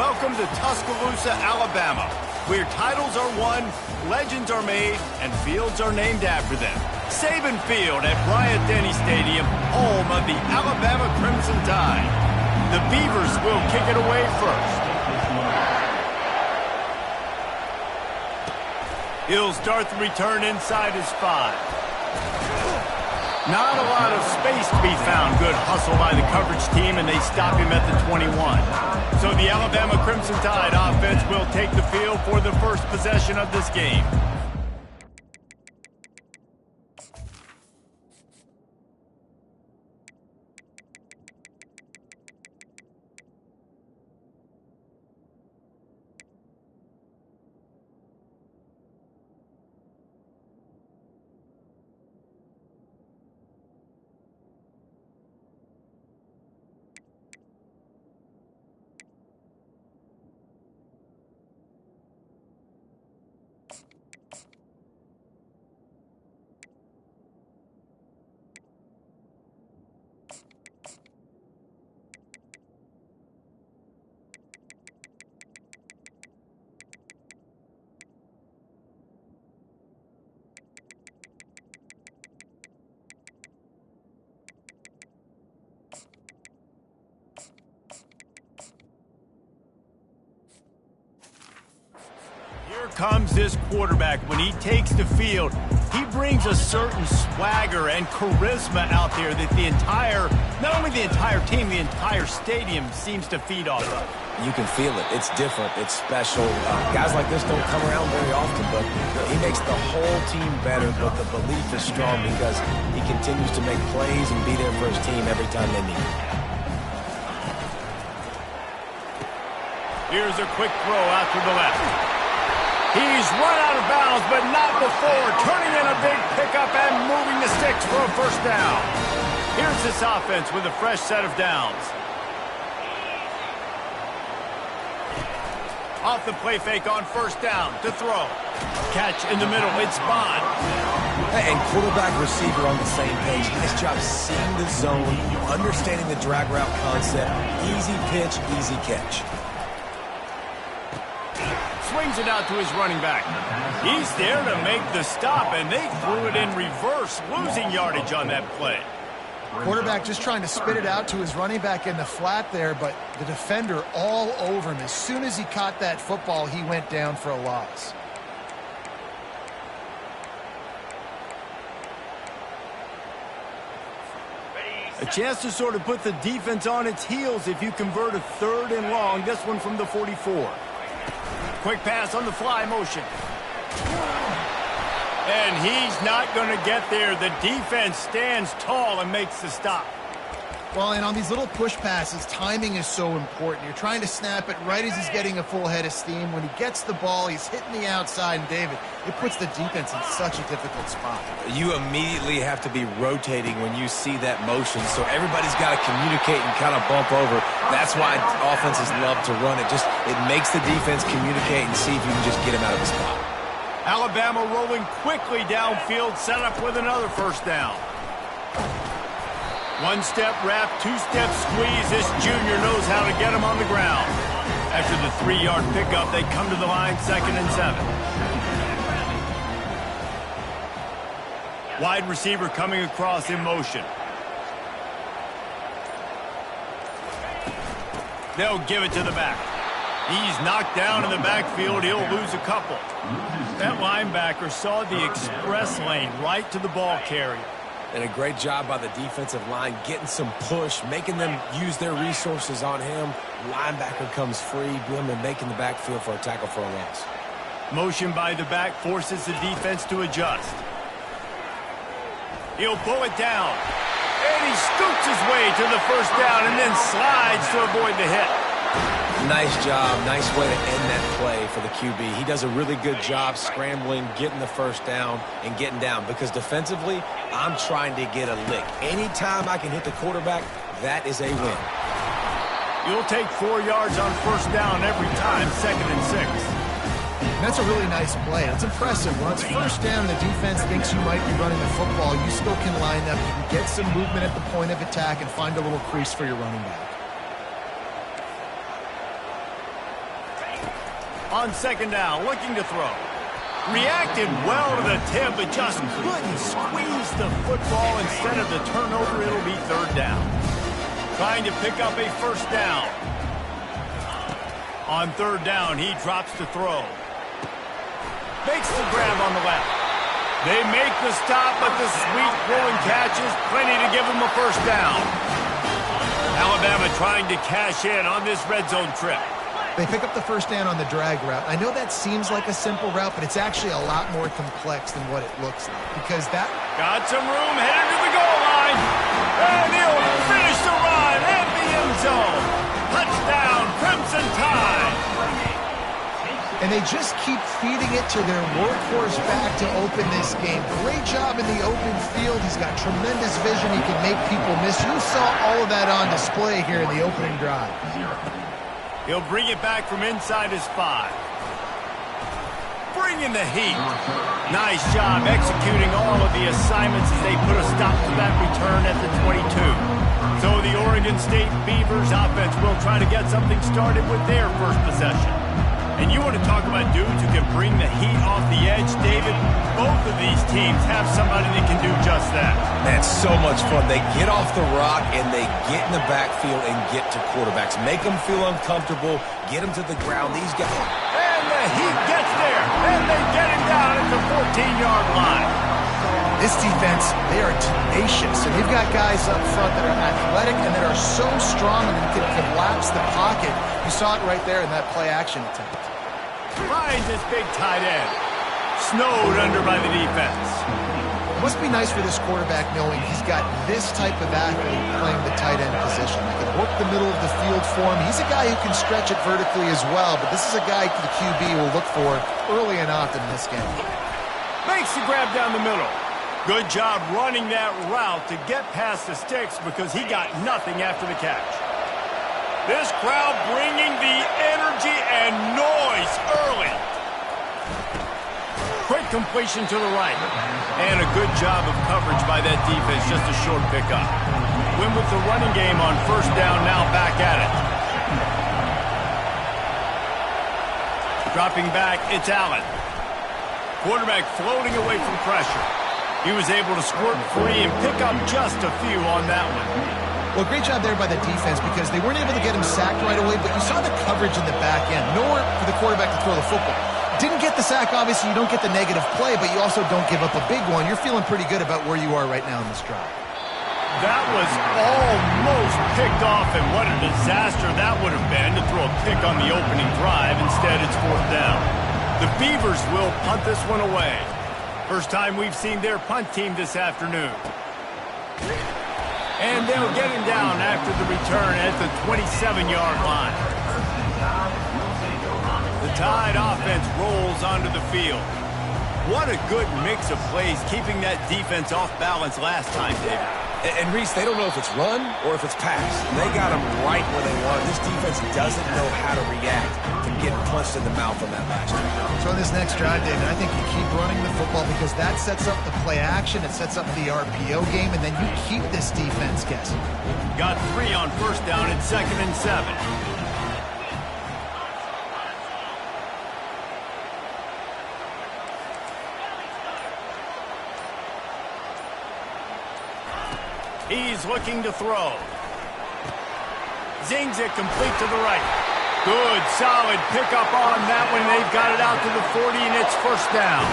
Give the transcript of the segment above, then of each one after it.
Welcome to Tuscaloosa, Alabama, where titles are won, legends are made, and fields are named after them. Saban Field at Bryant-Denny Stadium, home of the Alabama Crimson Tide. The Beavers will kick it away first. He'll start the return inside his 5. Not a lot of space to be found. Good hustle by the coverage team, and they stop him at the 21. So the Alabama Crimson Tide offense will take the field for the first possession of this game. Here comes this quarterback. When he takes the field, he brings a certain swagger and charisma out there that not only the entire team, the entire stadium seems to feed off of. You can feel it. It's different. It's special. Guys like this don't come around very often, but he makes the whole team better, but the belief is strong because he continues to make plays and be there for his team every time they need him. Here's a quick throw out to the left. He's run out of bounds, but not before turning in a big pickup and moving the sticks for a first down. Here's this offense with a fresh set of downs. Off the play fake on first down to throw. Catch in the middle. It's Bond. And quarterback receiver on the same page. Nice job seeing the zone, understanding the drag route concept. Easy pitch, easy catch. Swings it out to his running back. He's there to make the stop, and they threw it in reverse, losing yardage on that play. Quarterback just trying to spit it out to his running back in the flat there, but the defender all over him. As soon as he caught that football, he went down for a loss. A chance to sort of put the defense on its heels if you convert a 3rd and long. This one from the 44. Quick pass on the fly motion. And he's not going to get there. The defense stands tall and makes the stop. Well, and on these little push passes, timing is so important. You're trying to snap it right as he's getting a full head of steam. When he gets the ball, he's hitting the outside, and David, it puts the defense in such a difficult spot. You immediately have to be rotating when you see that motion, so everybody's got to communicate and kind of bump over. That's why offenses love to run it. It makes the defense communicate and see if you can just get him out of the spot. Alabama rolling quickly downfield, set up with another first down. One-step wrap, two-step squeeze. This junior knows how to get him on the ground. After the 3-yard pickup, they come to the line, 2nd and 7. Wide receiver coming across in motion. They'll give it to the back. He's knocked down in the backfield. He'll lose a couple. That linebacker saw the express lane right to the ball carrier. And a great job by the defensive line getting some push, making them use their resources on him. Linebacker comes free, boom, and making the backfield for a tackle for a loss. Motion by the back forces the defense to adjust. He'll pull it down. And he scoots his way to the first down and then slides to avoid the hit. Nice job. Nice way to end that play for the QB. He does a really good job scrambling, getting the first down, and getting down. Because defensively, I'm trying to get a lick. Anytime I can hit the quarterback, that is a win. You'll take 4 yards on first down every time, 2nd and 6. And that's a really nice play. It's impressive. When it's first down and the defense thinks you might be running the football, you still can line up. You can get some movement at the point of attack and find a little crease for your running back. On second down, looking to throw. Reacted well to the tip, but just couldn't squeeze the football. Instead of the turnover, it'll be third down. Trying to pick up a first down. On third down, he drops to throw. Makes the grab on the left. They make the stop, but the sweet throwing catch is plenty to give them a first down. Alabama trying to cash in on this red zone trip. They pick up the first down on the drag route. I know that seems like a simple route, but it's actually a lot more complex than what it looks like. Because that... Got some room, headed to the goal line. And he'll finish the run at the end zone. Touchdown, Crimson Tide. And they just keep feeding it to their workhorse back to open this game. Great job in the open field. He's got tremendous vision. He can make people miss. You saw all of that on display here in the opening drive. He'll bring it back from inside his 5. Bringing the heat. Nice job executing all of the assignments as they put a stop to that return at the 22. So the Oregon State Beavers offense will try to get something started with their first possession. And you want to talk about dudes who can bring the heat off the edge, David? Both of these teams have somebody that can do just that. That's so much fun. They get off the rock and they get in the backfield and get to quarterbacks. Make them feel uncomfortable. Get them to the ground. These guys... And the heat gets there. And they get him down at the 14-yard line. This defense, they are tenacious. And you've got guys up front that are athletic and that are so strong and can collapse the pocket. You saw it right there in that play-action attempt. Finds his big tight end. Snowed under by the defense. It must be nice for this quarterback knowing he's got this type of athlete playing the tight end position. He can work the middle of the field for him. He's a guy who can stretch it vertically as well, but this is a guy the QB will look for early and often in this game. Makes the grab down the middle. Good job running that route to get past the sticks because he got nothing after the catch. This crowd bringing the energy and noise early. Quick completion to the right. And a good job of coverage by that defense, just a short pickup. Win with the running game on first down, now back at it. Dropping back, it's Allen. Quarterback floating away from pressure. He was able to squirt free and pick up just a few on that one. Well, great job there by the defense because they weren't able to get him sacked right away, but you saw the coverage in the back end. Nowhere for the quarterback to throw the football. Didn't get the sack, obviously. You don't get the negative play, but you also don't give up a big one. You're feeling pretty good about where you are right now in this drive. That was almost picked off, and what a disaster that would have been to throw a pick on the opening drive. Instead, it's fourth down. The Beavers will punt this one away. First time we've seen their punt team this afternoon. And they'll get him down after the return at the 27-yard line. The Tide offense rolls onto the field. What a good mix of plays, keeping that defense off balance last time, David. And Reese, they don't know if it's run or if it's pass. They got them right where they want. This defense doesn't know how to react to getting punched in the mouth on that last drive. So in this next drive, David, I think you keep running the football because that sets up the play action, it sets up the RPO game, and then you keep this defense guessing. Got 3 on first down at 2nd and 7. He's looking to throw. Zings it complete to the right. Good, solid pickup on that one. They've got it out to the 40, and it's first down.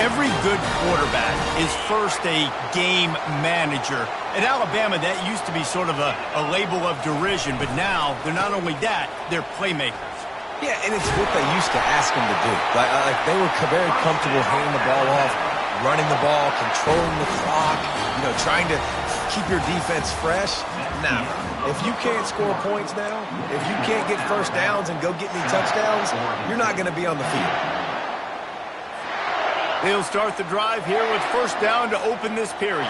Every good quarterback is first a game manager. At Alabama, that used to be sort of a label of derision, but now they're not only that, they're playmakers. Yeah, and it's what they used to ask them to do. Like they were very comfortable handing the ball off, running the ball, controlling the clock, trying to keep your defense fresh. Now, if you can't score points now, if you can't get first downs and go get me touchdowns, you're not going to be on the field. They'll start the drive here with first down to open this period.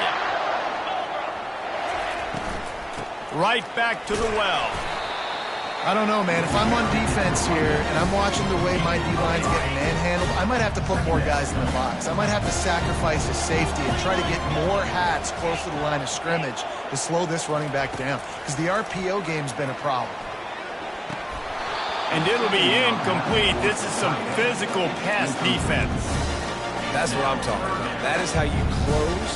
Right back to the well. I don't know, man. If I'm on defense here and I'm watching the way my D-line's getting manhandled, I might have to put more guys in the box. I might have to sacrifice a safety and try to get more hats close to the line of scrimmage to slow this running back down because the RPO game's been a problem. And it'll be incomplete. This is some physical pass defense. That's what I'm talking about. That is how you close.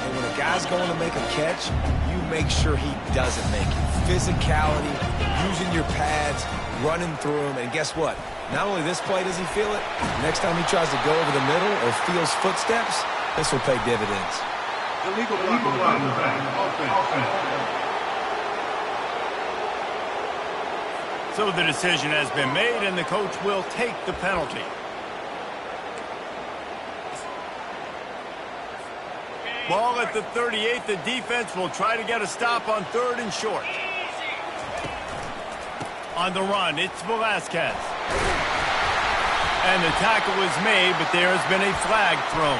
And when a guy's going to make a catch, you make sure he doesn't make it. Physicality, using your pads, running through him. And guess what? Not only this play does he feel it, next time he tries to go over the middle or feels footsteps, this will pay dividends. Illegal offense. So the decision has been made, and the coach will take the penalty. Ball at the 38. The defense will try to get a stop on 3rd and short. On the run, it's Velasquez. And the tackle is made, but there has been a flag thrown.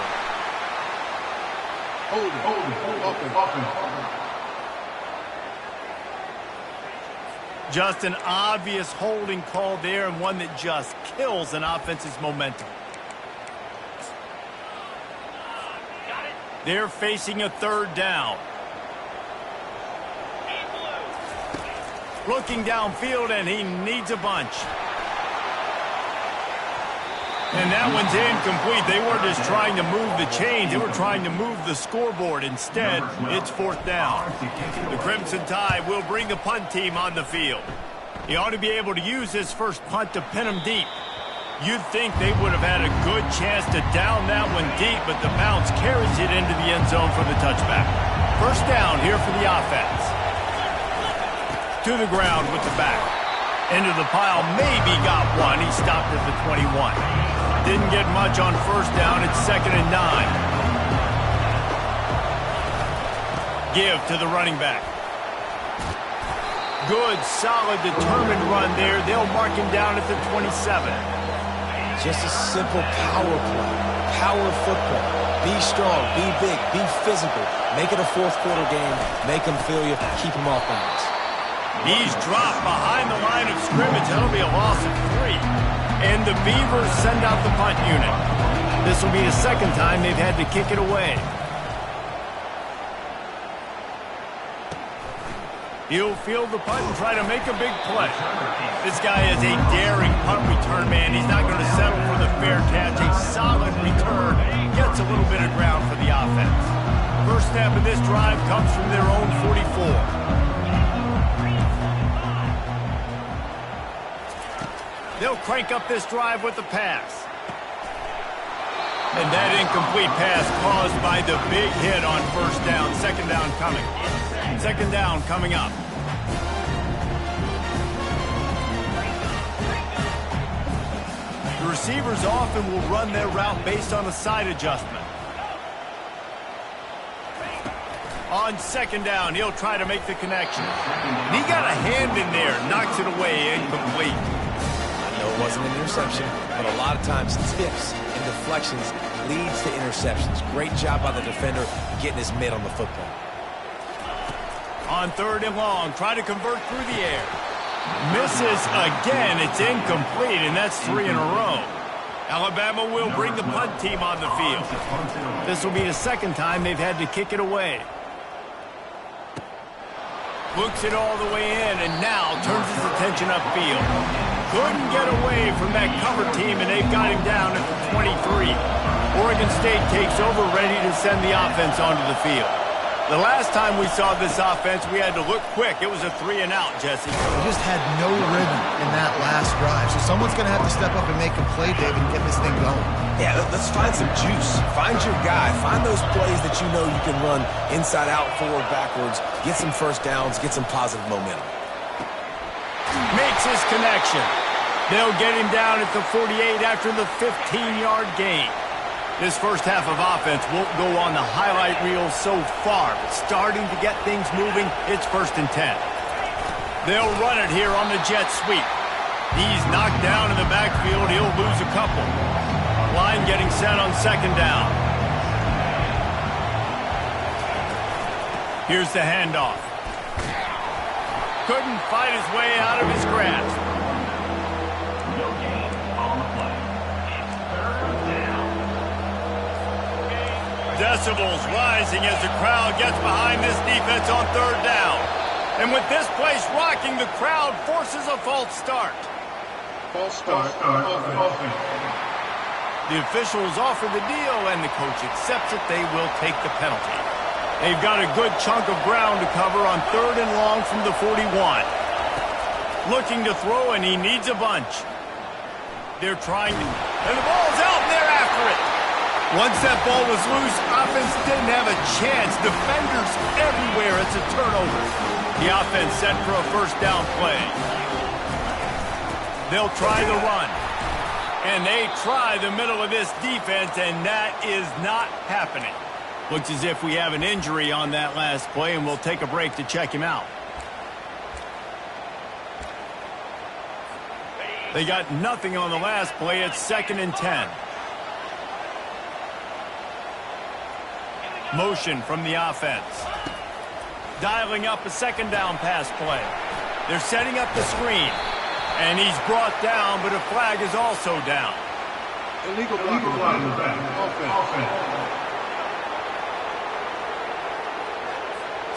Hold it. Just an obvious holding call there, and one that just kills an offense's momentum. They're facing a 3rd down. Looking downfield, and he needs a bunch. And that one's incomplete. They weren't just trying to move the chains. They were trying to move the scoreboard. Instead, it's 4th down. The Crimson Tide will bring the punt team on the field. He ought to be able to use his first punt to pin him deep. You'd think they would have had a good chance to down that one deep, but the bounce carries it into the end zone for the touchback. 1st down here for the offense. To the ground with the back. Into the pile, maybe got one. He stopped at the 21. Didn't get much on 1st down. It's 2nd and 9. Give to the running back. Good, solid, determined run there. They'll mark him down at the 27. Just a simple power play. Power football. Be strong, be big, be physical. Make it a 4th quarter game. Make them feel you, keep them off balance. He's dropped behind the line of scrimmage. That'll be a loss of 3. And the Beavers send out the punt unit. This will be the 2nd time they've had to kick it away. He'll field the punt and try to make a big play. This guy is a daring punt return man. He's not going to settle for the fair catch. A solid return. Gets a little bit of ground for the offense. First snap of this drive comes from their own 44. They'll crank up this drive with the pass. And that incomplete pass caused by the big hit on 1st down. 2nd down coming. 2nd down coming up. The receivers often will run their route based on a side adjustment. On 2nd down, he'll try to make the connection. He got a hand in there, knocks it away, incomplete. I know it wasn't an interception, but a lot of times tips and deflections leads to interceptions. Great job by the defender getting his mitt on the football. On 3rd and long, try to convert through the air. Misses again. It's incomplete, and that's 3 in a row. Alabama will bring the punt team on the field. This will be the 2nd time they've had to kick it away. Looks it all the way in, and now turns his attention upfield. Couldn't get away from that cover team, and they've got him down at the 23. Oregon State takes over, ready to send the offense onto the field. The last time we saw this offense, we had to look quick. It was a 3 and out, Jesse. They just had no rhythm in that last drive. So someone's going to have to step up and make a play, David, and get this thing going. Yeah, let's find some juice. Find your guy. Find those plays that you know you can run inside out, forward, backwards. Get some 1st downs. Get some positive momentum. Makes his connection. They'll get him down at the 48 after the 15-yard gain. This first half of offense won't go on the highlight reel so far, but starting to get things moving, it's 1st and 10. They'll run it here on the jet sweep. He's knocked down in the backfield. He'll lose a couple. Line getting set on 2nd down. Here's the handoff. Couldn't fight his way out of his grasp. Decibels rising as the crowd gets behind this defense on 3rd down. And with this place rocking, the crowd forces a false start. False start. Offense. The officials offer the deal, and the coach accepts it. They will take the penalty. They've got a good chunk of ground to cover on 3rd and long from the 41. Looking to throw, and he needs a bunch. They're trying to... And the ball's out, and they're after it. Once that ball was loose, offense didn't have a chance. Defenders everywhere. It's a turnover. The offense set for a first down play. They'll try the run. And they try the middle of this defense, and that is not happening. Looks as if we have an injury on that last play, and we'll take a break to check him out. They got nothing on the last play. It's 2nd and 10. Motion from the offense. Dialing up a 2nd down pass play. They're setting up the screen. And he's brought down, but a flag is also down. Illegal blocking. Offense.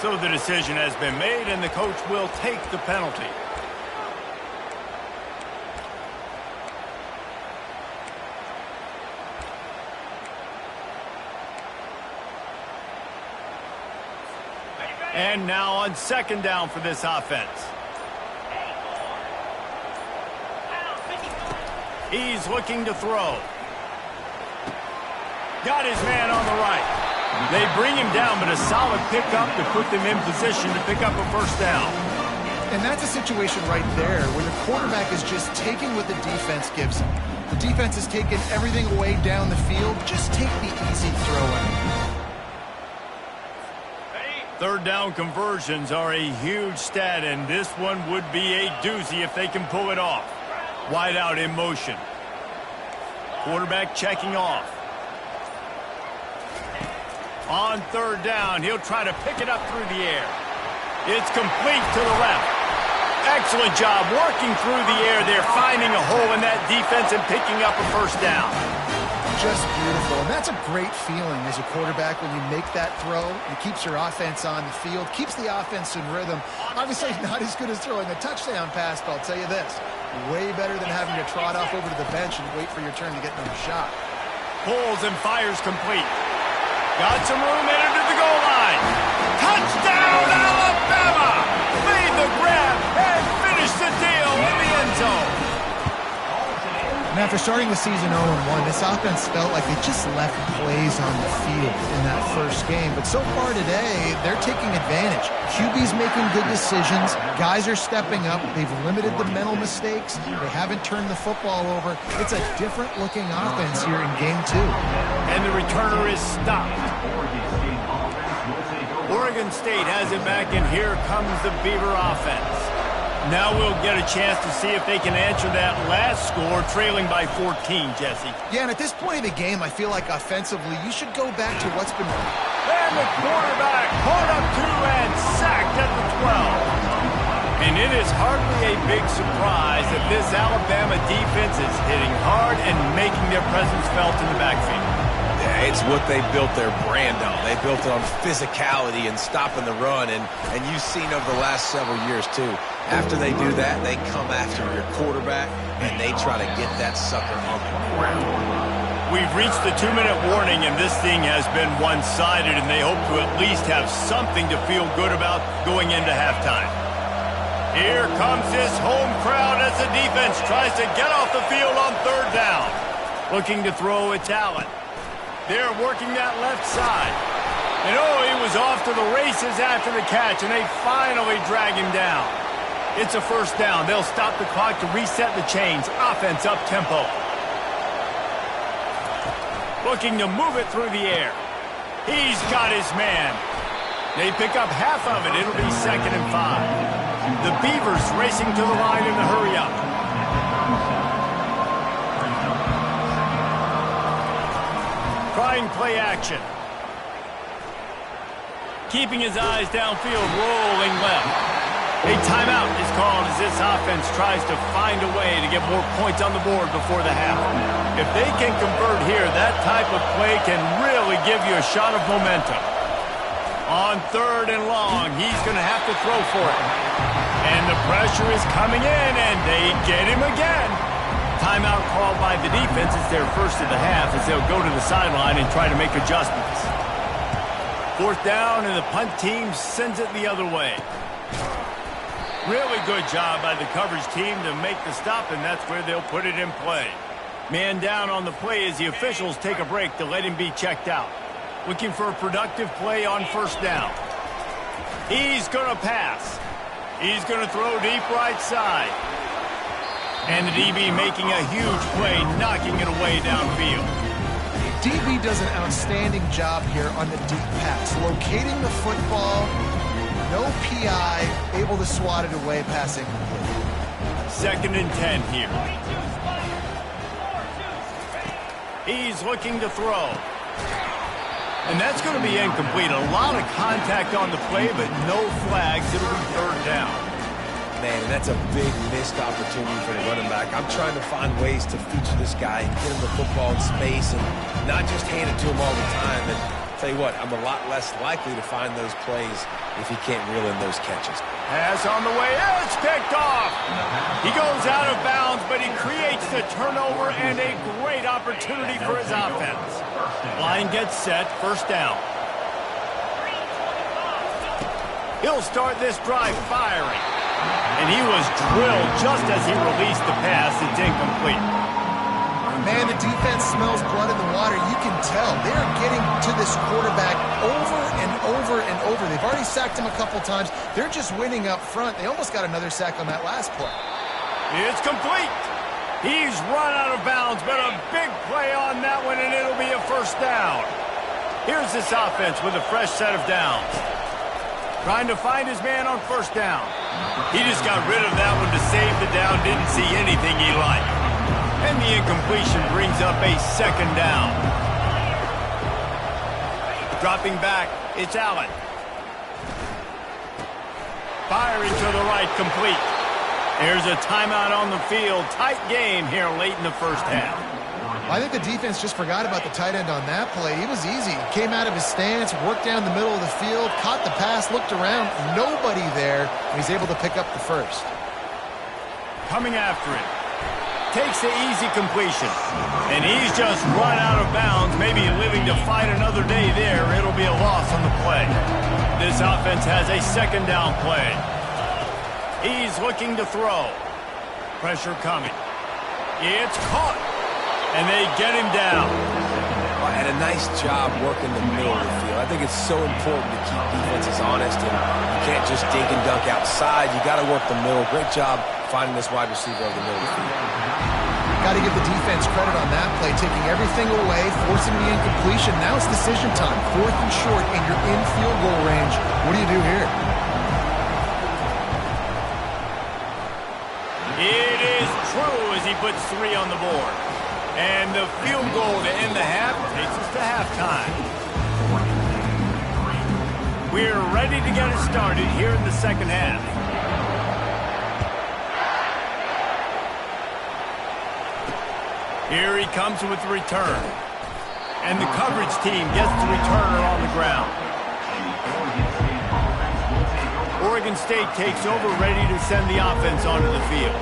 So the decision has been made, and the coach will take the penalty. And now on 2nd down for this offense. He's looking to throw. Got his man on the right. They bring him down, but a solid pickup to put them in position to pick up a first down. And that's a situation right there where the quarterback is just taking what the defense gives him. The defense is taking everything away down the field. Just take the easy throw in. 3rd down conversions are a huge stat, and this one would be a doozy if they can pull it off. Wide out in motion. Quarterback checking off. On 3rd down, he'll try to pick it up through the air. It's complete to the left. Excellent job working through the air. They're finding a hole in that defense and picking up a first down. Just beautiful. And that's a great feeling as a quarterback when you make that throw. It keeps your offense on the field, keeps the offense in rhythm. Obviously not as good as throwing a touchdown pass, but I'll tell you this. Way better than having to trot off over to the bench and wait for your turn to get another shot. Pulls and fires complete. Got some room headed to the goal line. Touchdown, Alabama! Made the grab and finished the deal in the end zone. And after starting the season 0-1, this offense felt like they just left plays on the field in that first game. But so far today, they're taking advantage. QB's making good decisions. Guys are stepping up. They've limited the mental mistakes. They haven't turned the football over. It's a different-looking offense here in Game 2. And the returner is stopped. Oregon State has it back, and here comes the Beaver offense. Now we'll get a chance to see if they can answer that last score, trailing by 14, Jesse. Yeah, and at this point of the game, I feel like offensively, you should go back to what's been... And the quarterback caught up to and sacked at the 12. And it is hardly a big surprise that this Alabama defense is hitting hard and making their presence felt in the backfield. Yeah, it's what they built their brand on. They built it on physicality and stopping the run, and you've seen over the last several years, too. After they do that, they come after your quarterback, and they try to get that sucker on the ground. We've reached the 2-minute warning, and this thing has been one-sided, and they hope to at least have something to feel good about going into halftime. Here comes this home crowd as the defense tries to get off the field on 3rd down. Looking to throw, it's Allen. They're working that left side. And he was off to the races after the catch, and they finally drag him down. It's a first down. They'll stop the clock to reset the chains. Offense up tempo. Looking to move it through the air. He's got his man. They pick up half of it. It'll be 2nd and 5. The Beavers racing to the line in the hurry up. Trying play action. Keeping his eyes downfield, rolling left. A timeout is called as this offense tries to find a way to get more points on the board before the half. If they can convert here, that type of play can really give you a shot of momentum. On 3rd and long, he's going to have to throw for it. And the pressure is coming in, and they get him again. Timeout called by the defense. It's their first of the half as they'll go to the sideline and try to make adjustments. Fourth down, and the punt team sends it the other way. Really good job by the coverage team to make the stop, and that's where they'll put it in play. Man down on the play as the officials take a break to let him be checked out. Looking for a productive play on first down. He's going to pass. He's going to throw deep right side. And the DB making a huge play, knocking it away downfield. DB does an outstanding job here on the deep pass. Locating the football, no PI, able to swat it away, passing. 2nd and 10 here. He's looking to throw. And that's going to be incomplete. A lot of contact on the play, but no flags. It'll be 3rd down. Man, that's a big missed opportunity for the running back. I'm trying to find ways to feature this guy and get him the football in space and not just hand it to him all the time. And tell you what, I'm a lot less likely to find those plays if he can't reel in those catches. Pass on the way. It's picked off. He goes out of bounds, but he creates the turnover and a great opportunity for his offense. Line gets set. 1st down. He'll start this drive firing. And he was drilled just as he released the pass. It's incomplete. Man, the defense smells blood in the water. You can tell. They're getting to this quarterback over and over and over. They've already sacked him a couple times. They're just winning up front. They almost got another sack on that last play. It's complete. He's run out of bounds, but a big play on that one, and it'll be a 1st down. Here's this offense with a fresh set of downs. Trying to find his man on 1st down. He just got rid of that one to save the down. Didn't see anything he liked. And the incompletion brings up a 2nd down. Dropping back, it's Allen. Firing to the right, complete. There's a timeout on the field. Tight game here late in the 1st half. I think the defense just forgot about the tight end on that play. He was easy. Came out of his stance, worked down the middle of the field, caught the pass, looked around. Nobody there, and he's able to pick up the 1st. Coming after it. Takes the easy completion. And he's just run out of bounds, maybe living to fight another day there. It'll be a loss on the play. This offense has a 2nd down play. He's looking to throw. Pressure coming. It's caught. And they get him down. Well, and a nice job working the middle of the field. I think it's so important to keep defenses honest, and you can't just dink and dunk outside. You got to work the middle. Great job finding this wide receiver over the middle of the field. Got to give the defense credit on that play, taking everything away, forcing the incompletion. Now it's decision time. 4th and short, and you're in field goal range. What do you do here? It is true as he puts 3 on the board. And the field goal to end the half takes us to halftime. We're ready to get it started here in the 2nd half. Here he comes with the return. And the coverage team gets the returner on the ground. Oregon State takes over, ready to send the offense onto the field.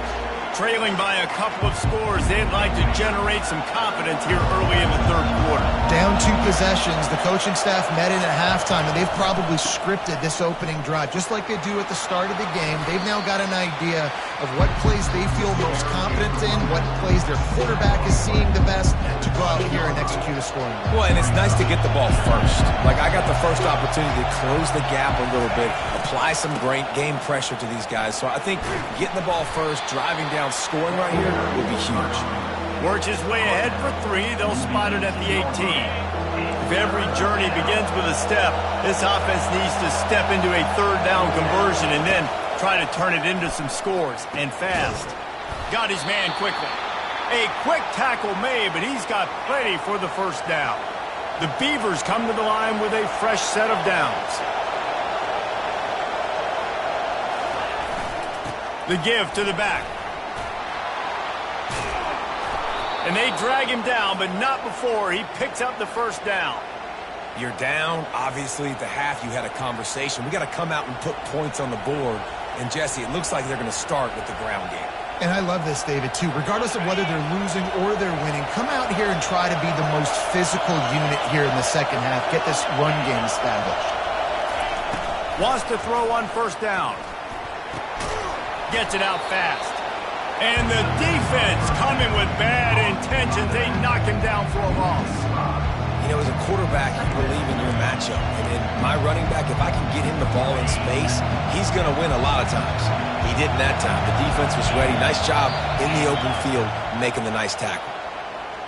Trailing by a couple of scores, they'd like to generate some confidence here early in the 3rd quarter. Down 2 possessions. The coaching staff met in at halftime, and they've probably scripted this opening drive, just like they do at the start of the game. They've now got an idea of what plays they feel most confident in, what plays their quarterback is seeing the best, to go out here and execute a scoring. Well, and it's nice to get the ball first. Like, I got the first opportunity to close the gap a little bit, apply some great game pressure to these guys. So I think getting the ball first, driving down, scoring right here will be huge. Works his way ahead for 3. They'll spot it at the 18. If every journey begins with a step, this offense needs to step into a 3rd down conversion and then try to turn it into some scores, and fast. Got his man quickly. A quick tackle made, but he's got plenty for the 1st down. The Beavers come to the line with a fresh set of downs. The give to the back. And they drag him down, but not before he picks up the 1st down. You're down. Obviously, at the half, you had a conversation. We got to come out and put points on the board. And, Jesse, it looks like they're going to start with the ground game. And I love this, David, too. Regardless of whether they're losing or they're winning, come out here and try to be the most physical unit here in the second half. Get this run game established. Wants to throw on first down. Gets it out fast. And the defense coming with bad intentions. They knock him down for a loss. You know, as a quarterback, you believe in your matchup. And in my running back, if I can get him the ball in space, he's going to win a lot of times. He didn't that time. The defense was ready. Nice job in the open field making the nice tackle.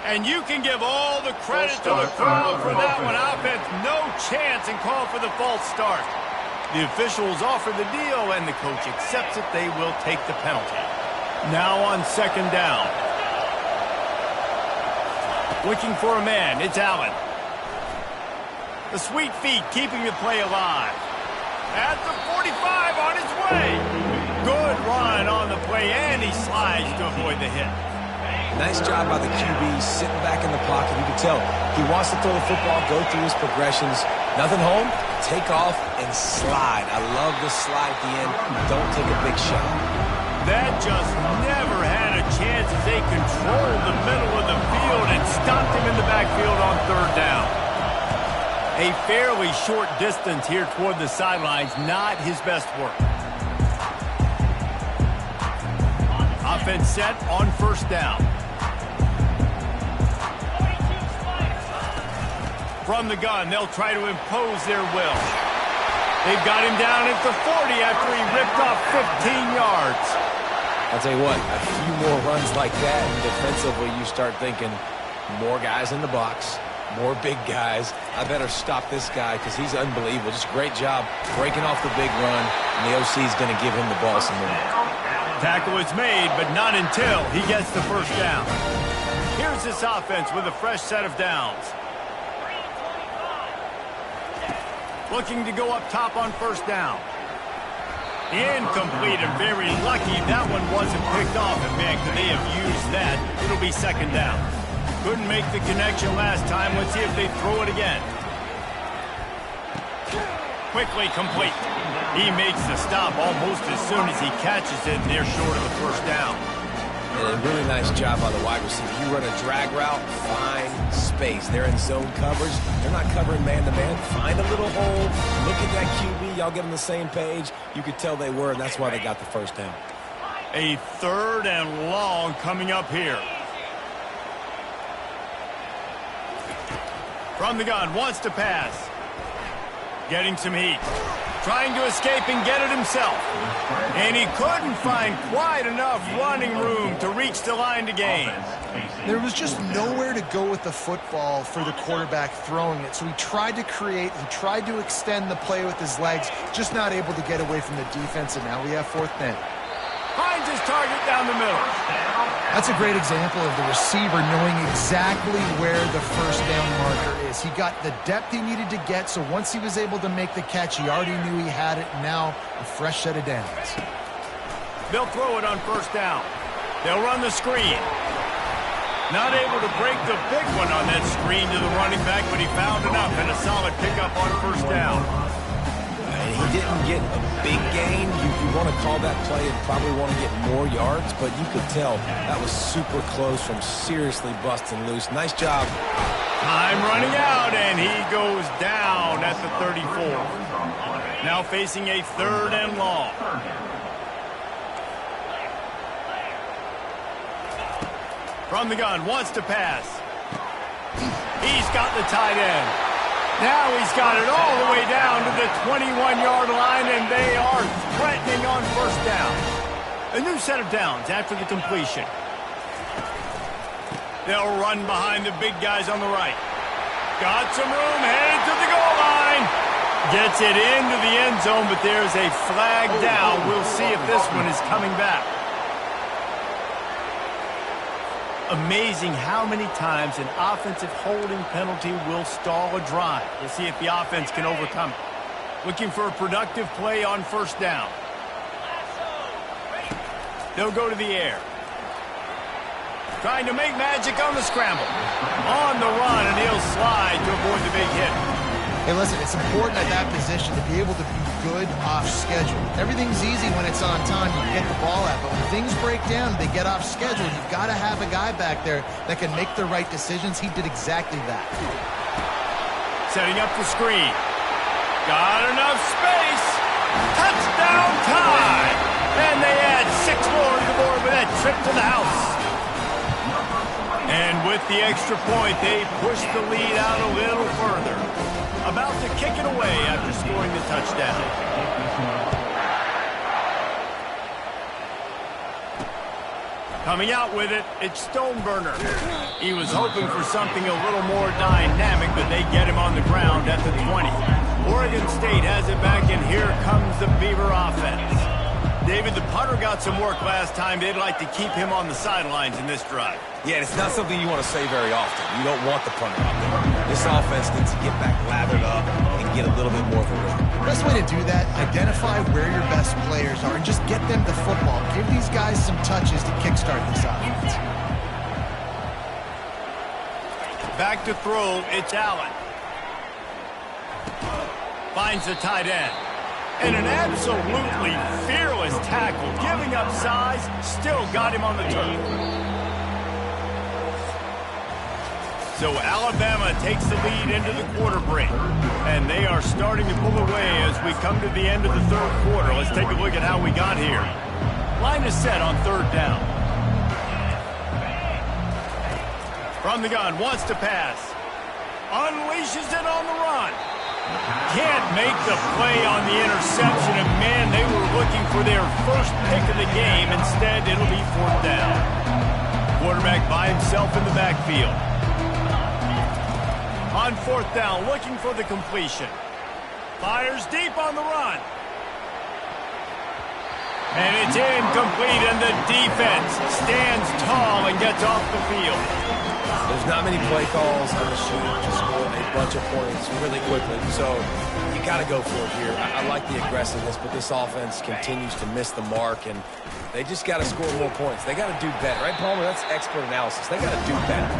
And you can give all the credit to the crowd for that one. Offense, no chance, and call for the false start. The officials offer the deal, and the coach accepts it. They will take the penalty. Now on second down. Looking for a man. It's Allen. The sweet feet keeping the play alive. At the 45 on his way. Good run on the play, and he slides to avoid the hit. Nice job by the QB sitting back in the pocket. You can tell he wants to throw the football, go through his progressions. Nothing home, take off and slide. I love the slide at the end. Don't take a big shot. That just never had a chance as they controlled the middle of the field and stopped him in the backfield on third down. A fairly short distance here toward the sidelines, not his best work. Offense set on first down. From the gun, they'll try to impose their will. They've got him down at the 40 after he ripped off 15 yards. I'll tell you what, a few more runs like that, and defensively you start thinking more guys in the box, more big guys. I better stop this guy because he's unbelievable. Just great job breaking off the big run, and the OC is going to give him the ball some more. Tackle is made, but not until he gets the first down. Here's this offense with a fresh set of downs. Looking to go up top on first down. Incomplete and very lucky that one wasn't picked off. And man, could they have used that? It'll be second down. Couldn't make the connection last time. Let's see if they throw it again. Quickly complete. He makes the stop almost as soon as he catches it, and they're short of the first down. And a really nice job by the wide receiver. You run a drag route, find space. They're in zone coverage. They're not covering man-to-man. Find a little hole. Look at that QB. Y'all get on the same page. You could tell they were, and that's why they got the first down. A third and long coming up here. From the gun, wants to pass. Getting some heat. Trying to escape and get it himself. And he couldn't find quite enough running room to reach the line to gain. There was just nowhere to go with the football for the quarterback throwing it. So he tried to create, he tried to extend the play with his legs, just not able to get away from the defense, and now we have fourth down. Finds his target down the middle. That's a great example of the receiver knowing exactly where the first down marker is. He got the depth he needed to get, so once he was able to make the catch, he already knew he had it. Now a fresh set of downs. They'll throw it on first down. They'll run the screen. Not able to break the big one on that screen to the running back, but he found enough and a solid pickup on first down. And he didn't get a big gain. You want to call that play and probably want to get more yards, but you could tell that was super close from seriously busting loose. Nice job. Time running out, and he goes down at the 34. Now facing a third and long. From the gun, wants to pass. He's got the tight end. Now he's got it all the way down to the 21-yard line, and they are threatening on first down. A new set of downs after the completion. They'll run behind the big guys on the right. Got some room, headed to the goal line. Gets it into the end zone, but there's a flag down. We'll see if this one is coming back. Amazing how many times an offensive holding penalty will stall a drive. We'll see if the offense can overcome it. Looking for a productive play on first down. They'll go to the air. Trying to make magic on the scramble. On the run, and he'll slide to avoid the big hit. Hey, listen, it's important at that position to be able to be good off schedule. Everything's easy when it's on time, you get the ball out, but when things break down, they get off schedule, you've got to have a guy back there that can make the right decisions. He did exactly that. Setting up the screen. Got enough space. Touchdown time. And they add 6 more to the board with that trip to the house. And with the extra point, they push the lead out a little further. About to kick it away after scoring the touchdown. Coming out with it, it's Stoneburner. He was hoping for something a little more dynamic, but they get him on the ground at the 20. Oregon State has it back, and here comes the Beaver offense. David, the punter got some work last time. They'd like to keep him on the sidelines in this drive. Yeah, it's not something you want to say very often. You don't want the punter out there. This offense needs to get back lathered up and get a little bit more of a rhythm. The best way to do that, identify where your best players are and just get them the football. Give these guys some touches to kickstart this offense. Back to throw, it's Allen. Finds the tight end. And an absolutely fearless tackle, giving up size, still got him on the turf. So Alabama takes the lead into the quarter break. And they are starting to pull away as we come to the end of the third quarter. Let's take a look at how we got here. Line is set on third down. From the gun, wants to pass. Unleashes it on the run. Can't make the play on the interception, and man, they were looking for their first pick of the game. Instead, it'll be fourth down. Quarterback by himself in the backfield. On fourth down, looking for the completion. Fires deep on the run. And it's incomplete, and the defense stands tall and gets off the field. There's not many play calls on the shoot to score a bunch of points really quickly, so you got to go for it here. I like the aggressiveness, but this offense continues to miss the mark, and they just got to score more points. They got to do better, right, Palmer? That's expert analysis. They got to do better.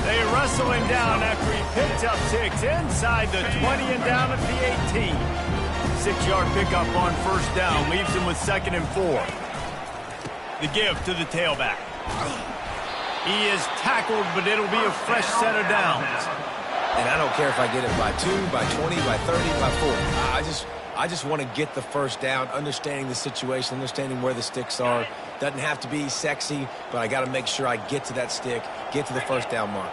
They wrestle him down after he picks up 6 inside the 20 and down at the 18. 6-yard pickup on first down leaves him with 2nd and 4. The give to the tailback. He is tackled, but it'll be a fresh set of downs. And I don't care if I get it by 2, by 20, by 30, by 40. I just want to get the first down, understanding the situation, understanding where the sticks are. Doesn't have to be sexy, but I got to make sure I get to that stick, get to the first down mark.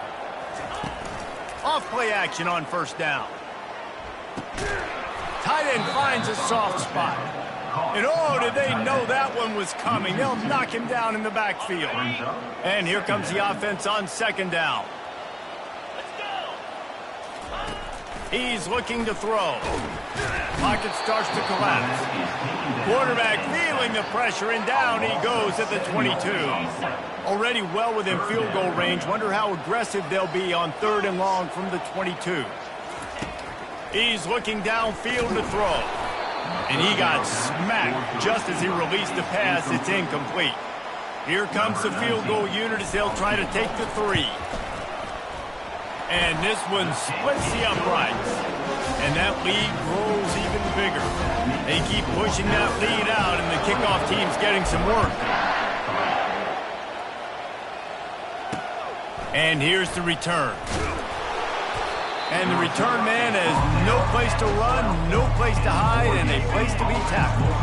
Off play action on first down. Tight end finds a soft spot. And oh, did they know that one was coming. They'll knock him down in the backfield. And here comes the offense on 2nd down. He's looking to throw. Pocket starts to collapse. Quarterback feeling the pressure, and down he goes at the 22. Already well within field goal range. Wonder how aggressive they'll be on 3rd and long from the 22. He's looking downfield to throw. And he got smacked just as he released the pass. It's incomplete. Here comes the field goal unit as they'll try to take the 3. And this one splits the uprights. And that lead grows even bigger. They keep pushing that lead out, and the kickoff team's getting some work. And here's the return. And the return man has no place to run, no place to hide, and a place to be tackled.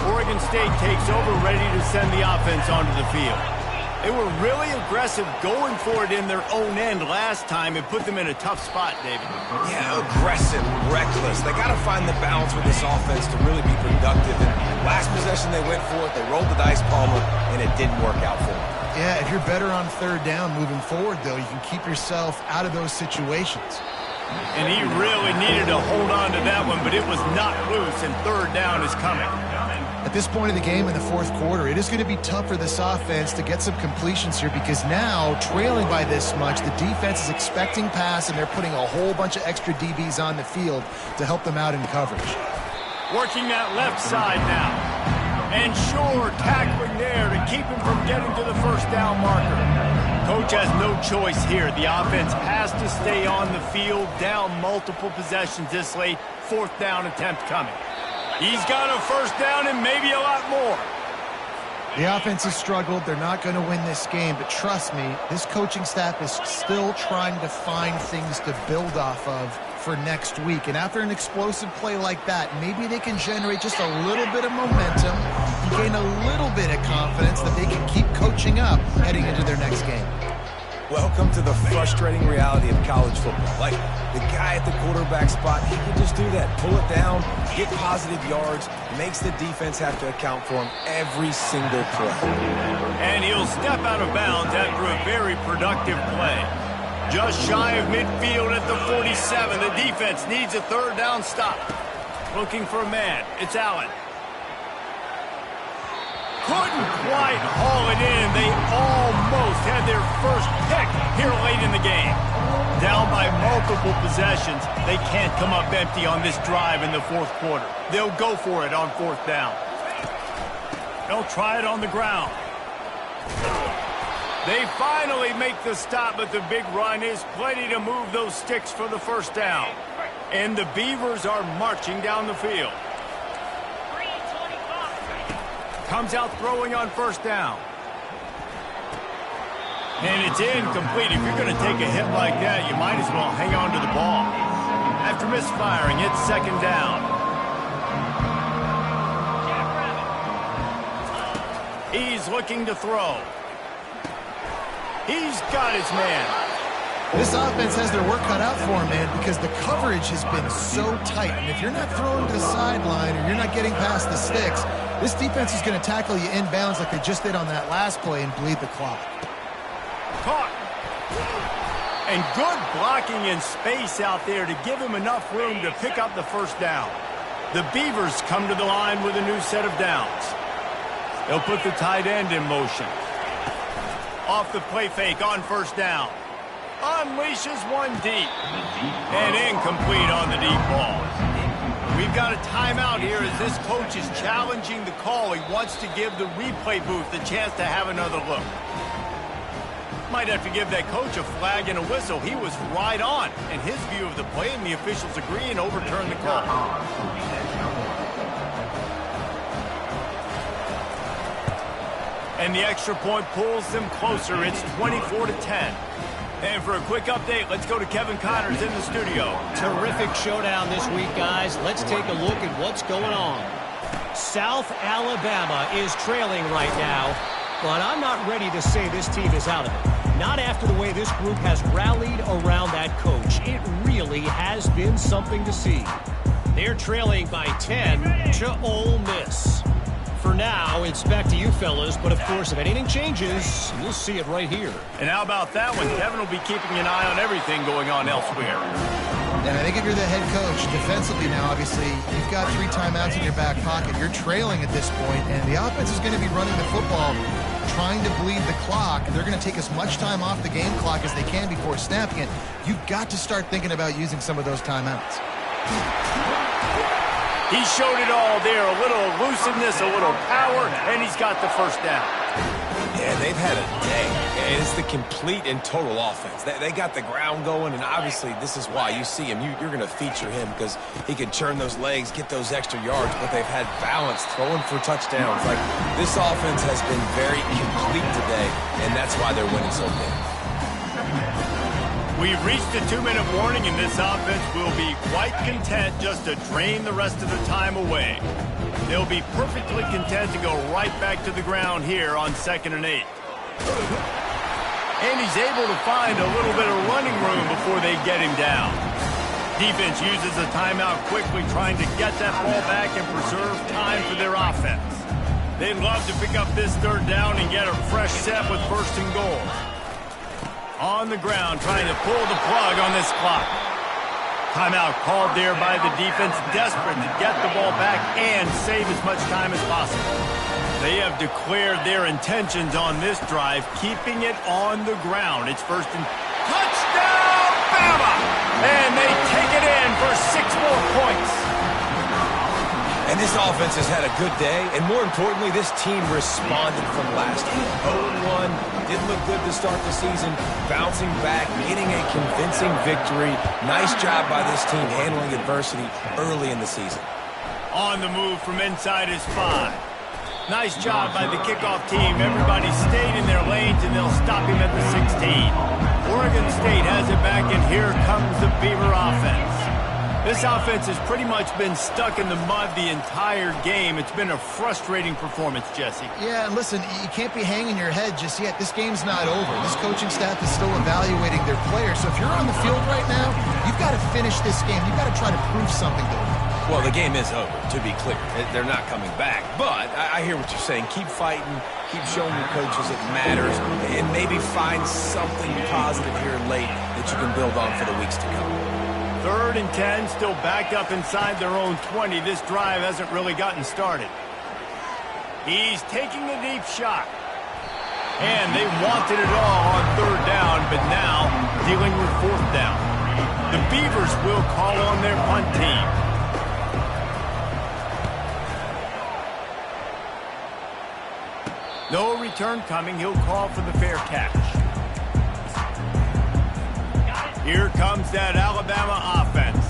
Oregon State takes over, ready to send the offense onto the field. They were really aggressive going for it in their own end last time and put them in a tough spot, David. Yeah, aggressive, reckless. They got to find the balance with this offense to really be productive. And last possession they went for it, they rolled the dice, Palmer, and it didn't work out for them. Yeah, if you're better on 3rd down moving forward, though, you can keep yourself out of those situations. And he really needed to hold on to that one, but it was not loose, and 3rd down is coming. At this point in the game in the 4th quarter, it is going to be tough for this offense to get some completions here because now, trailing by this much, the defense is expecting pass, and they're putting a whole bunch of extra DBs on the field to help them out in coverage. Working that left side now. And sure, tackling there to keep him from getting to the first down marker. Coach has no choice here. The offense has to stay on the field, down multiple possessions this late. Fourth down attempt coming. He's got a first down and maybe a lot more. The offense has struggled. They're not going to win this game, but trust me, this coaching staff is still trying to find things to build off of for next week. And after an explosive play like that, maybe they can generate just a little bit of momentum and gain a little bit of confidence that they can keep coaching up heading into their next game. Welcome to the frustrating reality of college football. Like, the guy at the quarterback spot, he can just do that. Pull it down, get positive yards, makes the defense have to account for him every single play. And he'll step out of bounds after a very productive play. Just shy of midfield at the 47. The defense needs a third down stop. Looking for a man. It's Allen. Couldn't quite haul it in. They almost had their first pick here late in the game. Down by multiple possessions, they can't come up empty on this drive in the fourth quarter. They'll go for it on fourth down. They'll try it on the ground. They finally make the stop, but the big run is plenty to move those sticks for the first down. And the Beavers are marching down the field. Comes out throwing on first down. And it's incomplete. If you're going to take a hit like that, you might as well hang on to the ball. After misfiring, it's second down. He's looking to throw. He's got his man. This offense has their work cut out for them, man, because the coverage has been so tight. And if you're not throwing to the sideline or you're not getting past the sticks, this defense is going to tackle you inbounds like they just did on that last play and bleed the clock. Caught. And good blocking in space out there to give him enough room to pick up the first down. The Beavers come to the line with a new set of downs. They'll put the tight end in motion. Off the play fake on first down. Unleashes one deep. And incomplete on the deep ball. We've got a timeout here as this coach is challenging the call. He wants to give the replay booth a chance to have another look. Might have to give that coach a flag and a whistle. He was right on in his view of the play, and the officials agree and overturn the call. And the extra point pulls them closer. It's 24-10. And for a quick update, let's go to Kevin Connors in the studio. Terrific showdown this week, guys. Let's take a look at what's going on. South Alabama is trailing right now, but I'm not ready to say this team is out of it. Not after the way this group has rallied around that coach. It really has been something to see. They're trailing by 10 to Ole Miss. For now, it's back to you fellas, but of course, if anything changes, you'll see it right here. And how about that one? Kevin will be keeping an eye on everything going on elsewhere. And I think if you're the head coach, defensively now, obviously, you've got 3 timeouts in your back pocket. You're trailing at this point, and the offense is going to be running the football, trying to bleed the clock. They're going to take as much time off the game clock as they can before snapping it. You've got to start thinking about using some of those timeouts. He showed it all there, a little elusiveness, a little power, and he's got the first down. Yeah, they've had a day. It's the complete and total offense. They got the ground going, and obviously this is why you see him. You're going to feature him because he can churn those legs, get those extra yards, but they've had balance, throwing for touchdowns. Like, this offense has been very complete today, and that's why they're winning so big. We've reached a 2-minute warning, and this offense will be quite content just to drain the rest of the time away. They'll be perfectly content to go right back to the ground here on 2nd and 8. And he's able to find a little bit of running room before they get him down. Defense uses a timeout quickly, trying to get that ball back and preserve time for their offense. They'd love to pick up this third down and get a fresh set with 1st and goal. On the ground, trying to pull the plug on this clock. Timeout called there by the defense, desperate to get the ball back and save as much time as possible. They have declared their intentions on this drive, keeping it on the ground. It's 1st and... Touchdown, Bama! And they take it in for 6 more points. And And this offense has had a good day, and more importantly, this team responded from last week. 0-1, didn't look good to start the season, bouncing back, getting a convincing victory. Nice job by this team handling adversity early in the season. On the move from inside his 5. Nice job by the kickoff team. Everybody stayed in their lanes, and they'll stop him at the 16. Oregon State has it back, and here comes the Beaver offense. This offense has pretty much been stuck in the mud the entire game. It's been a frustrating performance, Jesse. Yeah, and listen, you can't be hanging your head just yet. This game's not over. This coaching staff is still evaluating their players. So if you're on the field right now, you've got to finish this game. You've got to try to prove something to them. Well, the game is over, to be clear. They're not coming back. But I hear what you're saying. Keep fighting. Keep showing your coaches it matters. And maybe find something positive here late that you can build on for the weeks to come. 3rd and 10, still backed up inside their own 20. This drive hasn't really gotten started. He's taking a deep shot. And they wanted it all on 3rd down, but now dealing with 4th down. The Beavers will call on their punt team. No return coming. He'll call for the fair catch. Here comes that Alabama offense.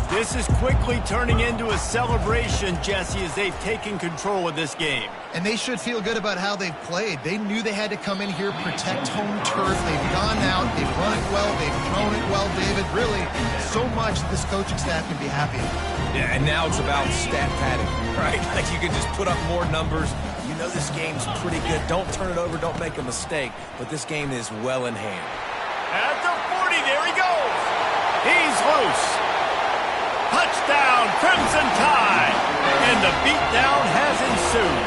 This is quickly turning into a celebration, Jesse, as they've taken control of this game. And they should feel good about how they've played. They knew they had to come in here, protect home turf. They've gone out, they've run it well, they've thrown it well, David. Really, so much that this coaching staff can be happy about. Yeah, and now it's about stat padding, right? Like you can just put up more numbers. You know this game's pretty good. Don't turn it over, don't make a mistake. But this game is well in hand. At the 40, there he goes. He's loose. Touchdown, Crimson Tide. And the beatdown has ensued.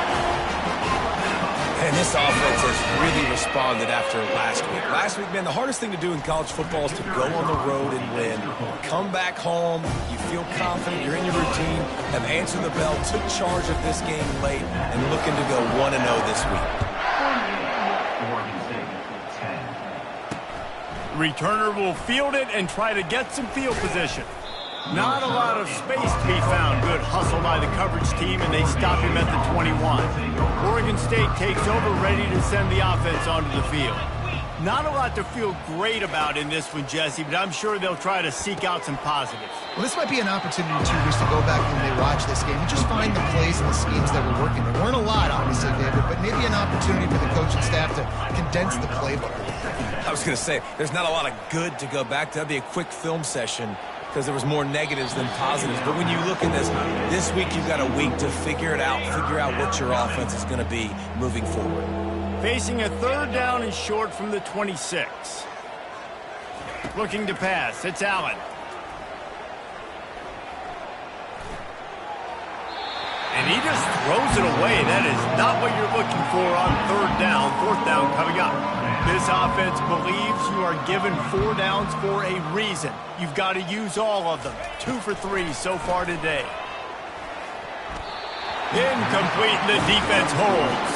And this offense has really responded after last week. Last week, man, the hardest thing to do in college football is to go on the road and win. Come back home, you feel confident, you're in your routine, have answered the bell, took charge of this game late, and looking to go 1-0 this week. Returner will field it and try to get some field position. Not a lot of space to be found. Good hustle by the coverage team, and they stop him at the 21. Oregon State takes over, ready to send the offense onto the field. Not a lot to feel great about in this one, Jesse, but I'm sure they'll try to seek out some positives. Well, this might be an opportunity, too, just to go back when they watch this game and just find the plays and the schemes that were working. There weren't a lot, obviously, David, but maybe an opportunity for the coaching staff to condense the playbook. I was going to say, there's not a lot of good to go back to. That'd be a quick film session because there was more negatives than positives. But when you look at this week you've got a week to figure it out, figure out what your offense is going to be moving forward. Facing a 3rd down and short from the 26. Looking to pass. It's Allen. And he just throws it away. That is not what you're looking for on 3rd down. 4th down coming up. This offense believes you are given 4 downs for a reason. You've got to use all of them. 2 for 3 so far today. Incomplete, and the defense holds.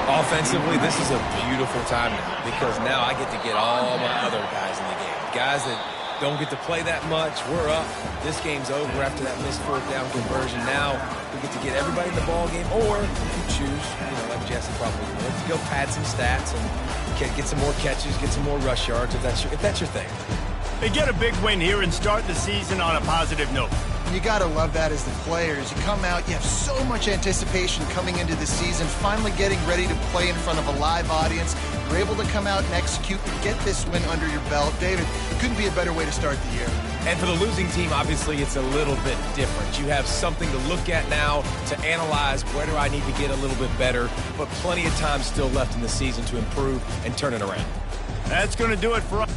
Offensively, this is a beautiful time now because now I get to get all my other guys in the game. Guys that don't get to play that much. We're up. This game's over after that missed 4th down conversion. Now we get to get everybody in the ball game, or if you choose, like Jesse probably would, to go pad some stats and get some more catches, get some more rush yards if that's your thing. They get a big win here and start the season on a positive note. You got to love that as the players. You come out, you have so much anticipation coming into the season, finally getting ready to play in front of a live audience. You're able to come out and execute and get this win under your belt. David, couldn't be a better way to start the year. And for the losing team, obviously, it's a little bit different. You have something to look at now, to analyze where do I need to get a little bit better, but plenty of time still left in the season to improve and turn it around. That's going to do it for us.